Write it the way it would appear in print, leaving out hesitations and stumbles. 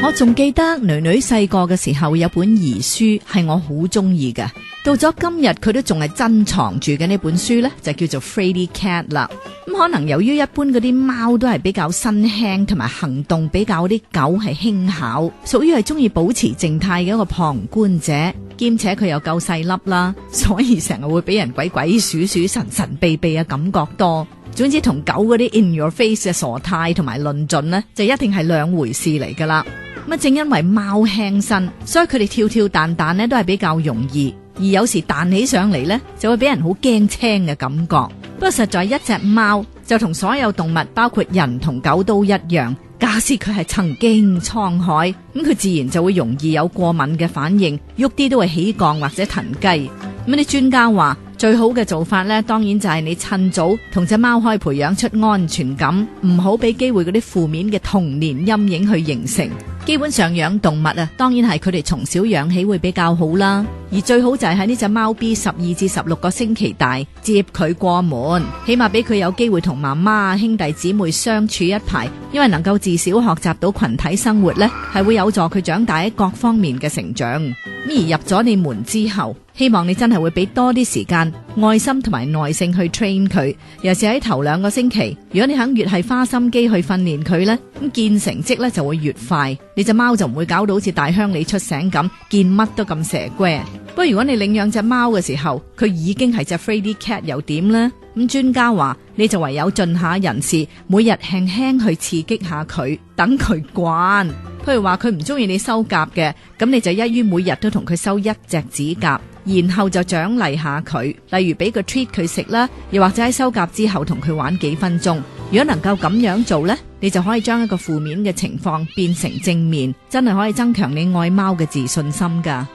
我仲記得女女細個嘅時候有本兒書係我好中意嘅，到咗今日佢都仲係珍藏住嘅。呢本書呢，就叫做 Fraidy Cat 啦。咁可能由於一般嗰啲貓都係比較身輕，同埋行動比較啲狗係輕巧，屬於係中意保持靜態嘅一個旁觀者，兼且佢又夠細粒啦，所以成日會俾人鬼鬼祟祟、神神秘秘嘅感覺多。總之同狗嗰啲 in your face 嘅傻態同埋論盡呢，就一定係兩回事嚟噶啦。咁正因為貓輕身，所以佢哋跳跳彈彈呢都係比較容易，而有時彈起上嚟呢，就會俾人好驚青嘅感覺。不過實在一隻貓就同所有動物，包括人同狗都一樣，假設佢係曾經滄海，咁佢自然就會容易有過敏嘅反應，喐啲都會起槓或者騰雞。咁啲專家話，最好嘅做法呢，當然就係你趁早同隻貓可以培養出安全感，唔好俾機會嗰啲負面嘅童年陰影去形成。基本上養動物啊，當然係佢哋從小養起會比較好啦。而最好就係喺呢隻貓 B 12至16個星期大接佢過門，起碼俾佢有機會同媽媽兄弟姊妹相處一排，因為能夠自小學習到群體生活呢，係會有助佢長大喺各方面嘅成長。而入咗你門之後，希望你真係會俾多啲時間、愛心同埋耐性去 train 佢。尤其是喺頭2個星期，如果你肯越係花心機去訓練佢呢，咁見成績呢就會越快。你隻貓就唔會搞到好似大鄉里出醒咁，見乜都咁蛇龜。不過如果你領養隻貓嘅時候，佢已經係隻 Fraidy Cat 又點呢？咁專家話，你就唯有盡下人事，每日輕輕去刺激下佢，等佢慣。譬如話佢唔中意你修甲嘅，咁你就一於每日都同佢修1隻指甲，然後就獎勵下佢，例如俾個 treat 佢食啦，又或者喺修甲之後同佢玩幾分鐘。如果能夠咁樣做呢，你就可以將一個負面嘅情況變成正面，真係可以增強你愛貓嘅自信心㗎。